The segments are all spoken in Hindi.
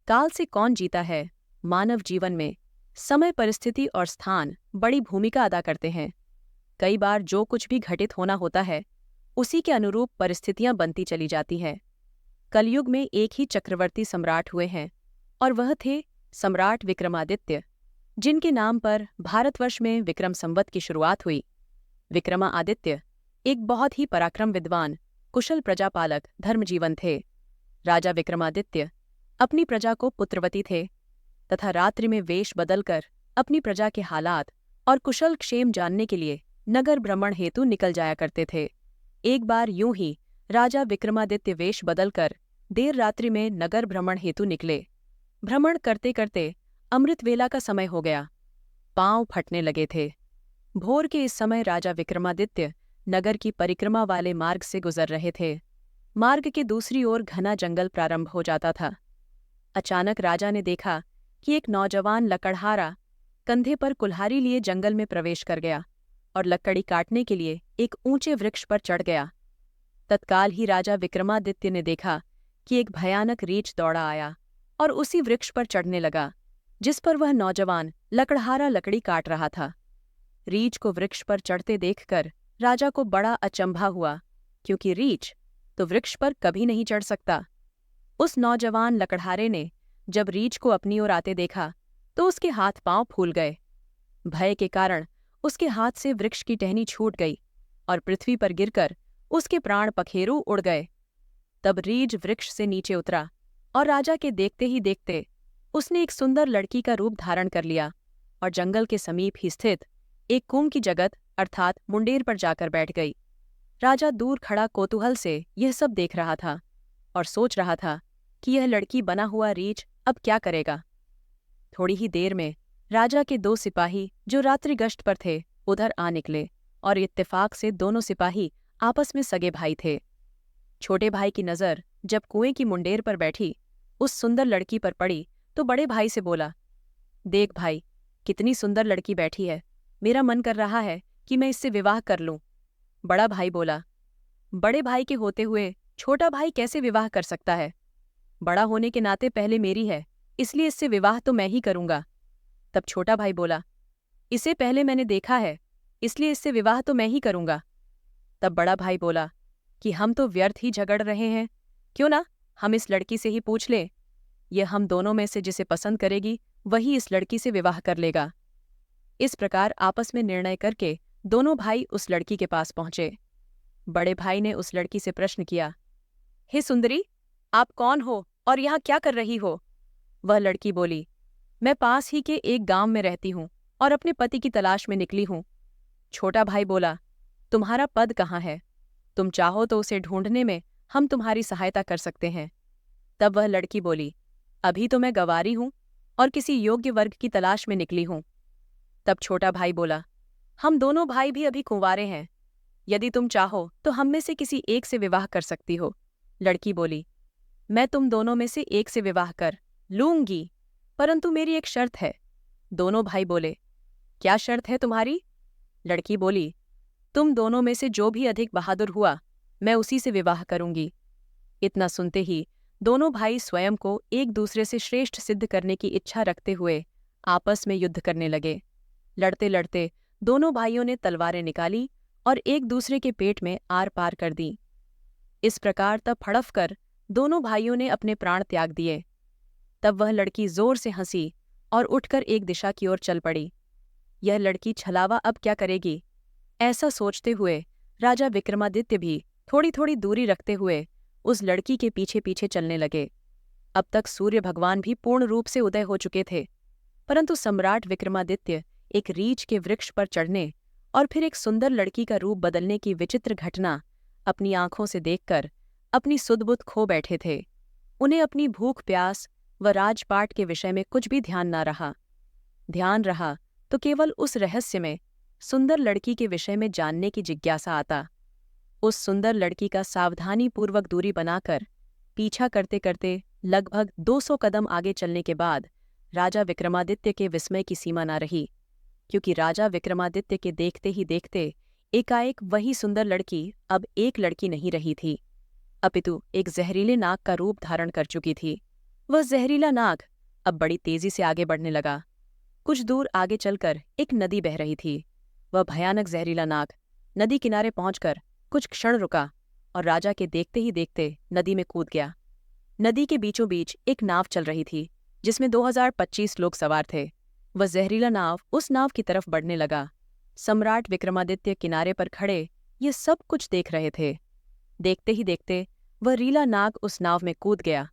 काल से कौन जीता है। मानव जीवन में समय, परिस्थिति और स्थान बड़ी भूमिका अदा करते हैं। कई बार जो कुछ भी घटित होना होता है उसी के अनुरूप परिस्थितियां बनती चली जाती हैं। कलयुग में एक ही चक्रवर्ती सम्राट हुए हैं और वह थे सम्राट विक्रमादित्य, जिनके नाम पर भारतवर्ष में विक्रम संवत की शुरुआत हुई। विक्रमादित्य एक बहुत ही पराक्रम विद्वान, कुशल प्रजापालक धर्मजीवन थे। राजा विक्रमादित्य अपनी प्रजा को पुत्रवती थे तथा रात्रि में वेश बदलकर अपनी प्रजा के हालात और कुशल क्षेम जानने के लिए नगर भ्रमण हेतु निकल जाया करते थे। एक बार यूं ही राजा विक्रमादित्य वेश बदलकर देर रात्रि में नगर भ्रमण हेतु निकले। भ्रमण करते करते अमृत वेला का समय हो गया। पांव फटने लगे थे। भोर के इस समय राजा विक्रमादित्य नगर की परिक्रमा वाले मार्ग से गुजर रहे थे। मार्ग के दूसरी ओर घना जंगल प्रारंभ हो जाता था। अचानक राजा ने देखा कि एक नौजवान लकड़हारा कंधे पर कुल्हाड़ी लिए जंगल में प्रवेश कर गया और लकड़ी काटने के लिए एक ऊंचे वृक्ष पर चढ़ गया। तत्काल ही राजा विक्रमादित्य ने देखा कि एक भयानक रीछ दौड़ा आया और उसी वृक्ष पर चढ़ने लगा जिस पर वह नौजवान लकड़हारा लकड़ी काट रहा था। रीछ को वृक्ष पर चढ़ते देखकर राजा को बड़ा अचंभा हुआ, क्योंकि रीछ तो वृक्ष पर कभी नहीं चढ़ सकता। उस नौजवान लकड़हारे ने जब रीछ को अपनी ओर आते देखा तो उसके हाथ पांव फूल गए। भय के कारण उसके हाथ से वृक्ष की टहनी छूट गई और पृथ्वी पर गिरकर उसके प्राण पखेरु उड़ गए। तब रीछ वृक्ष से नीचे उतरा और राजा के देखते ही देखते उसने एक सुंदर लड़की का रूप धारण कर लिया और जंगल के समीप ही स्थित एक कुम की जगत अर्थात मुंडेर पर जाकर बैठ गई। राजा दूर खड़ा कौतूहल से यह सब देख रहा था और सोच रहा था कि यह लड़की बना हुआ रीछ अब क्या करेगा। थोड़ी ही देर में राजा के 2 सिपाही जो रात्रि गश्त पर थे उधर आ निकले और इत्तेफाक से दोनों सिपाही आपस में सगे भाई थे। छोटे भाई की नज़र जब कुएं की मुंडेर पर बैठी उस सुंदर लड़की पर पड़ी तो बड़े भाई से बोला, देख भाई, कितनी सुंदर लड़की बैठी है, मेरा मन कर रहा है कि मैं इससे विवाह कर लूं। बड़ा भाई बोला, बड़े भाई के होते हुए छोटा भाई कैसे विवाह कर सकता है? बड़ा होने के नाते पहले मेरी है, इसलिए इससे विवाह तो मैं ही करूंगा। तब छोटा भाई बोला, इसे पहले मैंने देखा है, इसलिए इससे विवाह तो मैं ही करूंगा। तब बड़ा भाई बोला कि हम तो व्यर्थ ही झगड़ रहे हैं, क्यों ना हम इस लड़की से ही पूछ लें। यह हम दोनों में से जिसे पसंद करेगी वही इस लड़की से विवाह कर लेगा। इस प्रकार आपस में निर्णय करके दोनों भाई उस लड़की के पास पहुंचे। बड़े भाई ने उस लड़की से प्रश्न किया, हे सुंदरी, आप कौन हो और यहाँ क्या कर रही हो? वह लड़की बोली, मैं पास ही के एक गांव में रहती हूँ और अपने पति की तलाश में निकली हूँ। छोटा भाई बोला, तुम्हारा पद कहाँ है? तुम चाहो तो उसे ढूंढने में हम तुम्हारी सहायता कर सकते हैं। तब वह लड़की बोली, अभी तो मैं गंवारी हूँ और किसी योग्य वर्ग की तलाश में निकली हूँ। तब छोटा भाई बोला, हम दोनों भाई भी अभी कुंवारे हैं, यदि तुम चाहो तो हम में से किसी एक से विवाह कर सकती हो। लड़की बोली, मैं तुम दोनों में से एक से विवाह कर लूंगी, परंतु मेरी एक शर्त है। दोनों भाई बोले, क्या शर्त है तुम्हारी? लड़की बोली, तुम दोनों में से जो भी अधिक बहादुर हुआ मैं उसी से विवाह करूंगी। इतना सुनते ही दोनों भाई स्वयं को एक दूसरे से श्रेष्ठ सिद्ध करने की इच्छा रखते हुए आपस में युद्ध करने लगे। लड़ते लड़ते दोनों भाइयों ने तलवारें निकाली और एक दूसरे के पेट में आर पार कर दी। इस प्रकार तब फड़फ कर दोनों भाइयों ने अपने प्राण त्याग दिए। तब वह लड़की जोर से हंसी और उठकर एक दिशा की ओर चल पड़ी। यह लड़की छलावा अब क्या करेगी, ऐसा सोचते हुए राजा विक्रमादित्य भी थोड़ी थोड़ी दूरी रखते हुए उस लड़की के पीछे पीछे चलने लगे। अब तक सूर्य भगवान भी पूर्ण रूप से उदय हो चुके थे, परंतु सम्राट विक्रमादित्य एक रीछ के वृक्ष पर चढ़ने और फिर एक सुंदर लड़की का रूप बदलने की विचित्र घटना अपनी आंखों से देखकर अपनी सुध-बुध खो बैठे थे। उन्हें अपनी भूख प्यास व राजपाट के विषय में कुछ भी ध्यान ना रहा। ध्यान रहा तो केवल उस रहस्य में सुंदर लड़की के विषय में जानने की जिज्ञासा आता। उस सुंदर लड़की का सावधानी पूर्वक दूरी बनाकर पीछा करते करते लगभग 200 कदम आगे चलने के बाद राजा विक्रमादित्य के विस्मय की सीमा न रही, क्योंकि राजा विक्रमादित्य के देखते ही देखते एकाएक वही सुंदर लड़की अब एक लड़की नहीं रही थी, अपितु एक जहरीले नाग का रूप धारण कर चुकी थी। वह जहरीला नाग अब बड़ी तेजी से आगे बढ़ने लगा। कुछ दूर आगे चलकर एक नदी बह रही थी। वह भयानक जहरीला नाग नदी किनारे पहुंचकर कुछ क्षण रुका और राजा के देखते ही देखते नदी में कूद गया। नदी के बीचों बीच एक नाव चल रही थी जिसमें 2025 लोग सवार थे। वह जहरीला नाव उस नाव की तरफ बढ़ने लगा। सम्राट विक्रमादित्य किनारे पर खड़े ये सब कुछ देख रहे थे। देखते ही देखते वह रीला नाग उस नाव में कूद गया।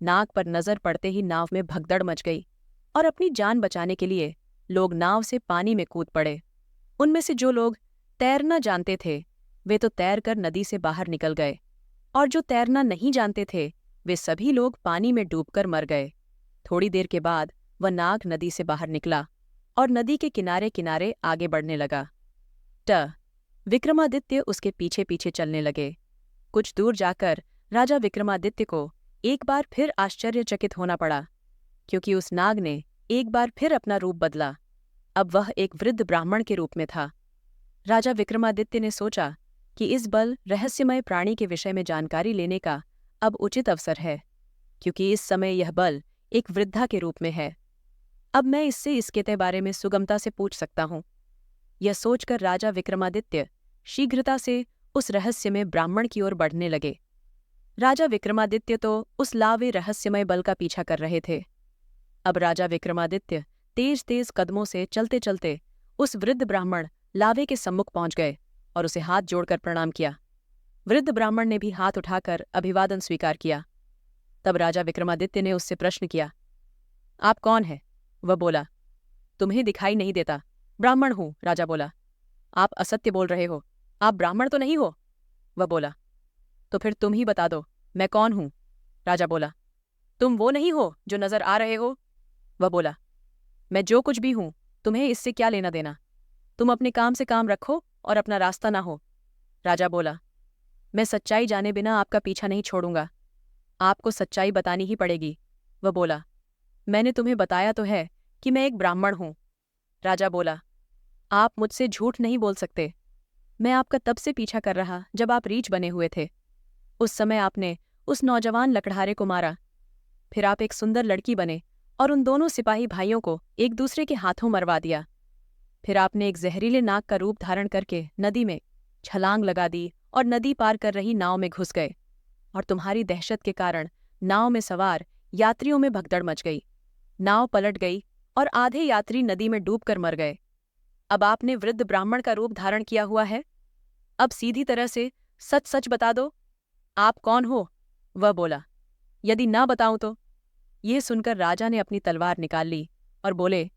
नाग पर नजर पड़ते ही नाव में भगदड़ मच गई और अपनी जान बचाने के लिए लोग नाव से पानी में कूद पड़े। उनमें से जो लोग तैरना जानते थे वे तो तैरकर नदी से बाहर निकल गए और जो तैरना नहीं जानते थे वे सभी लोग पानी में डूबकर मर गए। थोड़ी देर के बाद वह नाग नदी से बाहर निकला और नदी के किनारे किनारे आगे बढ़ने लगा। विक्रमादित्य उसके पीछे पीछे चलने लगे। कुछ दूर जाकर राजा विक्रमादित्य को एक बार फिर आश्चर्यचकित होना पड़ा, क्योंकि उस नाग ने एक बार फिर अपना रूप बदला। अब वह एक वृद्ध ब्राह्मण के रूप में था। राजा विक्रमादित्य ने सोचा कि इस बल रहस्यमय प्राणी के विषय में जानकारी लेने का अब उचित अवसर है, क्योंकि इस समय यह बल एक वृद्धा के रूप में है। अब मैं इससे इसके बारे में सुगमता से पूछ सकता हूँ। यह सोचकर राजा विक्रमादित्य शीघ्रता से उस रहस्यमय ब्राह्मण की ओर बढ़ने लगे। राजा विक्रमादित्य तो उस लावे रहस्यमय बल का पीछा कर रहे थे। अब राजा विक्रमादित्य तेज तेज कदमों से चलते चलते उस वृद्ध ब्राह्मण लावे के सम्मुख पहुंच गए और उसे हाथ जोड़कर प्रणाम किया। वृद्ध ब्राह्मण ने भी हाथ उठाकर अभिवादन स्वीकार किया। तब राजा विक्रमादित्य ने उससे प्रश्न किया, आप कौन हैं? वह बोला, तुम्हें दिखाई नहीं देता। ब्राह्मण हूं, राजा बोला। आप असत्य बोल रहे हो, आप ब्राह्मण तो नहीं हो। वह बोला, तो फिर तुम ही बता दो मैं कौन हूं। राजा बोला, तुम वो नहीं हो जो नजर आ रहे हो। वह बोला, मैं जो कुछ भी हूं तुम्हें इससे क्या लेना देना। तुम अपने काम से काम रखो और अपना रास्ता ना हो। राजा बोला, मैं सच्चाई जाने बिना आपका पीछा नहीं छोड़ूंगा। आपको सच्चाई बतानी ही पड़ेगी। वह बोला, मैंने तुम्हें बताया तो है कि मैं एक ब्राह्मण हूं। राजा बोला, आप मुझसे झूठ नहीं बोल सकते। मैं आपका तब से पीछा कर रहा जब आप रीछ बने हुए थे। उस समय आपने उस नौजवान लकड़हारे को मारा। फिर आप एक सुंदर लड़की बने और उन दोनों सिपाही भाइयों को एक दूसरे के हाथों मरवा दिया। फिर आपने एक जहरीले नाग का रूप धारण करके नदी में छलांग लगा दी और नदी पार कर रही नाव में घुस गए, और तुम्हारी दहशत के कारण नाव में सवार यात्रियों में भगदड़ मच गई। नाव पलट गई और आधे यात्री नदी में डूबकर मर गए। अब आपने वृद्ध ब्राह्मण का रूप धारण किया हुआ है। अब सीधी तरह से सच सच बता दो, आप कौन हो। वह बोला, यदि ना बताऊं तो। यह सुनकर राजा ने अपनी तलवार निकाल ली और बोले,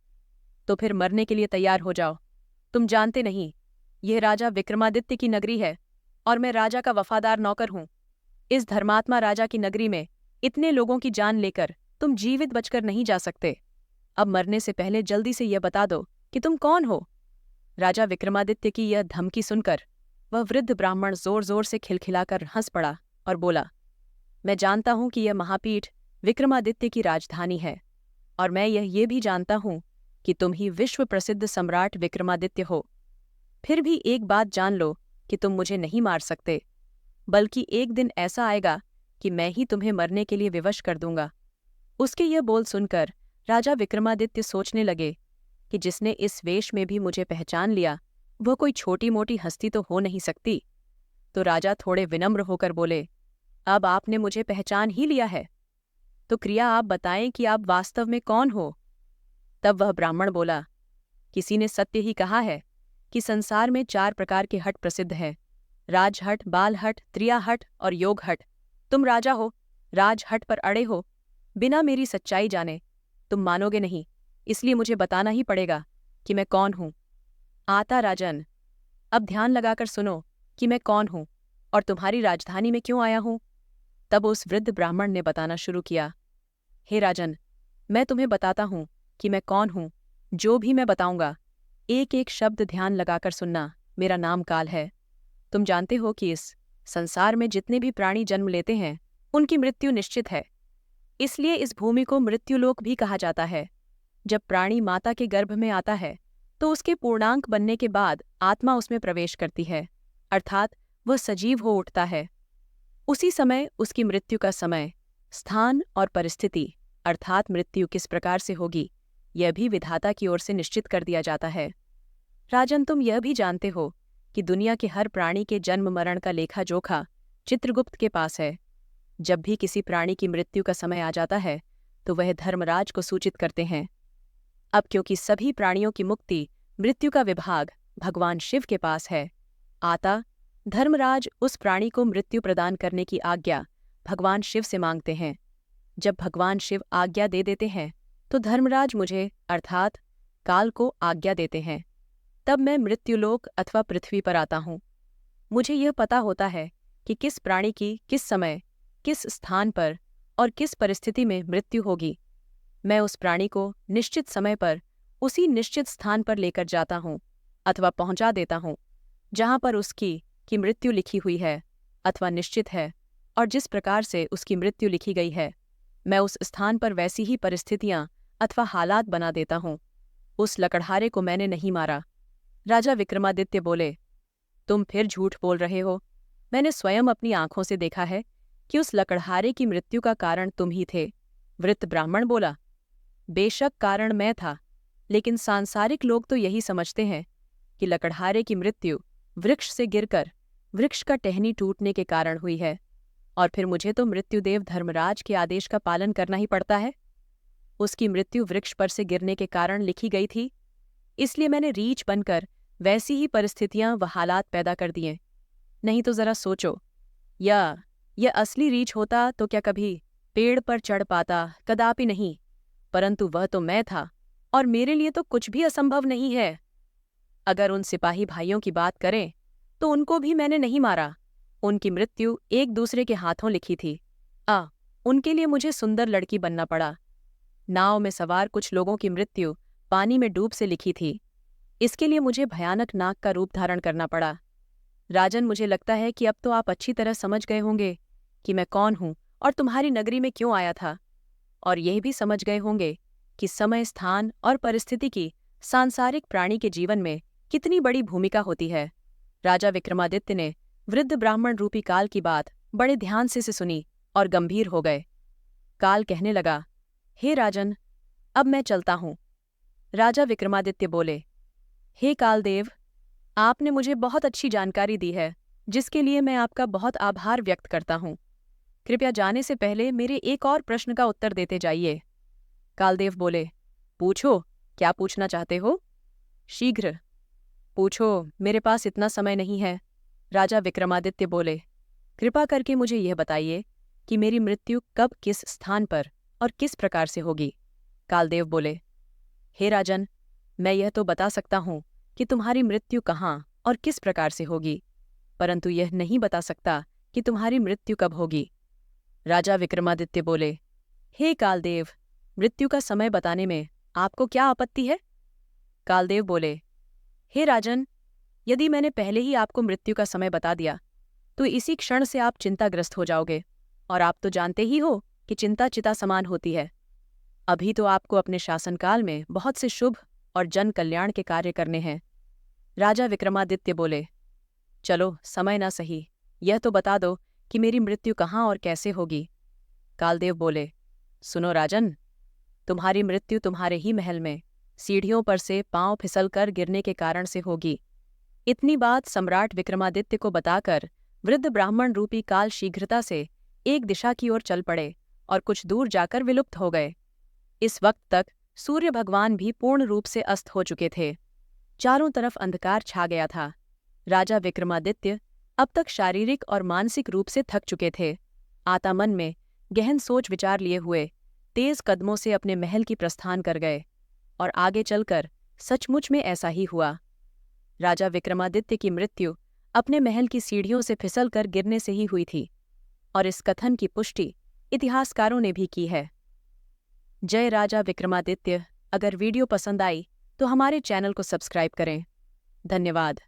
तो फिर मरने के लिए तैयार हो जाओ। तुम जानते नहीं, यह राजा विक्रमादित्य की नगरी है और मैं राजा का वफादार नौकर हूं। इस धर्मात्मा राजा की नगरी में इतने लोगों की जान लेकर तुम जीवित बचकर नहीं जा सकते। अब मरने से पहले जल्दी से यह बता दो कि तुम कौन हो। राजा विक्रमादित्य की यह धमकी सुनकर वह वृद्ध ब्राह्मण जोर जोर से खिलखिलाकर हंस पड़ा और बोला, मैं जानता हूं कि यह महापीठ विक्रमादित्य की राजधानी है, और मैं ये भी जानता हूं कि तुम ही विश्व प्रसिद्ध सम्राट विक्रमादित्य हो। फिर भी एक बात जान लो कि तुम मुझे नहीं मार सकते, बल्कि एक दिन ऐसा आएगा कि मैं ही तुम्हें मरने के लिए विवश कर दूंगा। उसके यह बोल सुनकर राजा विक्रमादित्य सोचने लगे कि जिसने इस वेश में भी मुझे पहचान लिया वह कोई छोटी मोटी हस्ती तो हो नहीं सकती। तो राजा थोड़े विनम्र होकर बोले, अब आपने मुझे पहचान ही लिया है, तो क्रिया आप बताएं कि आप वास्तव में कौन हो। तब वह ब्राह्मण बोला, किसी ने सत्य ही कहा है कि संसार में 4 प्रकार के हट प्रसिद्ध हैं, राजहट, बालहट, त्रियाहट और योगहट। तुम राजा हो, राजहट पर अड़े हो। बिना मेरी सच्चाई जाने तुम मानोगे नहीं, इसलिए मुझे बताना ही पड़ेगा कि मैं कौन हूं। आता राजन, अब ध्यान लगाकर सुनो कि मैं कौन हूं और तुम्हारी राजधानी में क्यों आया हूं। तब उस वृद्ध ब्राह्मण ने बताना शुरू किया, हे राजन, मैं तुम्हें बताता हूं कि मैं कौन हूं। जो भी मैं बताऊंगा एक एक शब्द ध्यान लगाकर सुनना। मेरा नाम काल है। तुम जानते हो कि इस संसार में जितने भी प्राणी जन्म लेते हैं उनकी मृत्यु निश्चित है, इसलिए इस भूमि को मृत्युलोक भी कहा जाता है। जब प्राणी माता के गर्भ में आता है तो उसके पूर्णांक बनने के बाद आत्मा उसमें प्रवेश करती है, अर्थात वह सजीव हो उठता है। उसी समय उसकी मृत्यु का समय स्थान और परिस्थिति अर्थात मृत्यु किस प्रकार से होगी, यह भी विधाता की ओर से निश्चित कर दिया जाता है। राजन, तुम यह भी जानते हो कि दुनिया के हर प्राणी के जन्म मरण का लेखा जोखा चित्रगुप्त के पास है। जब भी किसी प्राणी की मृत्यु का समय आ जाता है तो वह धर्मराज को सूचित करते हैं। अब क्योंकि सभी प्राणियों की मुक्ति मृत्यु का विभाग भगवान शिव के पास है, अतः धर्मराज उस प्राणी को मृत्यु प्रदान करने की आज्ञा भगवान शिव से मांगते हैं। जब भगवान शिव आज्ञा दे देते हैं तो धर्मराज मुझे अर्थात काल को आज्ञा देते हैं। तब मैं मृत्युलोक अथवा पृथ्वी पर आता हूँ। मुझे यह पता होता है कि किस प्राणी की किस समय, किस स्थान पर और किस परिस्थिति में मृत्यु होगी। मैं उस प्राणी को निश्चित समय पर उसी निश्चित स्थान पर लेकर जाता हूँ अथवा पहुँचा देता हूँ जहाँ पर उसकी की मृत्यु लिखी हुई है अथवा निश्चित है, और जिस प्रकार से उसकी मृत्यु लिखी गई है मैं उस स्थान पर वैसी ही परिस्थितियाँ अथवा हालात बना देता हूँ। उस लकड़हारे को मैंने नहीं मारा। राजा विक्रमादित्य बोले, तुम फिर झूठ बोल रहे हो। मैंने स्वयं अपनी आंखों से देखा है कि उस लकड़हारे की मृत्यु का कारण तुम ही थे। वृत्त ब्राह्मण बोला, बेशक कारण मैं था, लेकिन सांसारिक लोग तो यही समझते हैं कि लकड़हारे की मृत्यु वृक्ष से गिरकर वृक्ष का टहनी टूटने के कारण हुई है, और फिर मुझे तो मृत्युदेव धर्मराज के आदेश का पालन करना ही पड़ता है। उसकी मृत्यु वृक्ष पर से गिरने के कारण लिखी गई थी, इसलिए मैंने रीछ बनकर वैसी ही परिस्थितियां व हालात पैदा कर दिए। नहीं तो जरा सोचो, यह असली रीछ होता तो क्या कभी पेड़ पर चढ़ पाता? कदापि नहीं। परंतु वह तो मैं था, और मेरे लिए तो कुछ भी असंभव नहीं है। अगर उन सिपाही भाइयों की बात करें तो उनको भी मैंने नहीं मारा। उनकी मृत्यु एक दूसरे के हाथों लिखी थी। उनके लिए मुझे सुंदर लड़की बनना पड़ा। नाव में सवार कुछ लोगों की मृत्यु पानी में डूब से लिखी थी। इसके लिए मुझे भयानक नाग का रूप धारण करना पड़ा। राजन, मुझे लगता है कि अब तो आप अच्छी तरह समझ गए होंगे कि मैं कौन हूँ और तुम्हारी नगरी में क्यों आया था, और यह भी समझ गए होंगे कि समय, स्थान और परिस्थिति की सांसारिक प्राणी के जीवन में कितनी बड़ी भूमिका होती है। राजा विक्रमादित्य ने वृद्ध ब्राह्मण रूपी काल की बात बड़े ध्यान से सुनी और गंभीर हो गए। काल कहने लगा, हे राजन, अब मैं चलता हूँ। राजा विक्रमादित्य बोले, हे कालदेव, आपने मुझे बहुत अच्छी जानकारी दी है, जिसके लिए मैं आपका बहुत आभार व्यक्त करता हूँ। कृपया जाने से पहले मेरे एक और प्रश्न का उत्तर देते जाइए। कालदेव बोले, पूछो, क्या पूछना चाहते हो? शीघ्र पूछो, मेरे पास इतना समय नहीं है। राजा विक्रमादित्य बोले, कृपा करके मुझे यह बताइए कि मेरी मृत्यु कब, किस स्थान पर और किस प्रकार से होगी। कालदेव बोले, हे राजन, मैं यह तो बता सकता हूँ कि तुम्हारी मृत्यु कहाँ और किस प्रकार से होगी, परंतु यह नहीं बता सकता कि तुम्हारी मृत्यु कब होगी। राजा विक्रमादित्य बोले, हे कालदेव, मृत्यु का समय बताने में आपको क्या आपत्ति है? कालदेव बोले, हे राजन, यदि मैंने पहले ही आपको मृत्यु का समय बता दिया तो इसी क्षण से आप चिंताग्रस्त हो जाओगे, और आप तो जानते ही हो कि चिंता चिता समान होती है। अभी तो आपको अपने शासनकाल में बहुत से शुभ और जन कल्याण के कार्य करने हैं। राजा विक्रमादित्य बोले, चलो, समय ना सही, यह तो बता दो कि मेरी मृत्यु कहाँ और कैसे होगी। कालदेव बोले, सुनो राजन, तुम्हारी मृत्यु तुम्हारे ही महल में सीढ़ियों पर से पांव फिसलकर गिरने के कारण से होगी। इतनी बात सम्राट विक्रमादित्य को बताकर वृद्ध ब्राह्मण रूपी काल शीघ्रता से एक दिशा की ओर चल पड़े और कुछ दूर जाकर विलुप्त हो गए। इस वक्त तक सूर्य भगवान भी पूर्ण रूप से अस्त हो चुके थे। चारों तरफ अंधकार छा गया था। राजा विक्रमादित्य अब तक शारीरिक और मानसिक रूप से थक चुके थे। आता मन में गहन सोच विचार लिए हुए तेज कदमों से अपने महल की प्रस्थान कर गए, और आगे चलकर सचमुच में ऐसा ही हुआ। राजा विक्रमादित्य की मृत्यु अपने महल की सीढ़ियों से फिसलकर गिरने से ही हुई थी, और इस कथन की पुष्टि इतिहासकारों ने भी की है। जय राजा विक्रमादित्य। अगर वीडियो पसंद आई तो हमारे चैनल को सब्सक्राइब करें। धन्यवाद।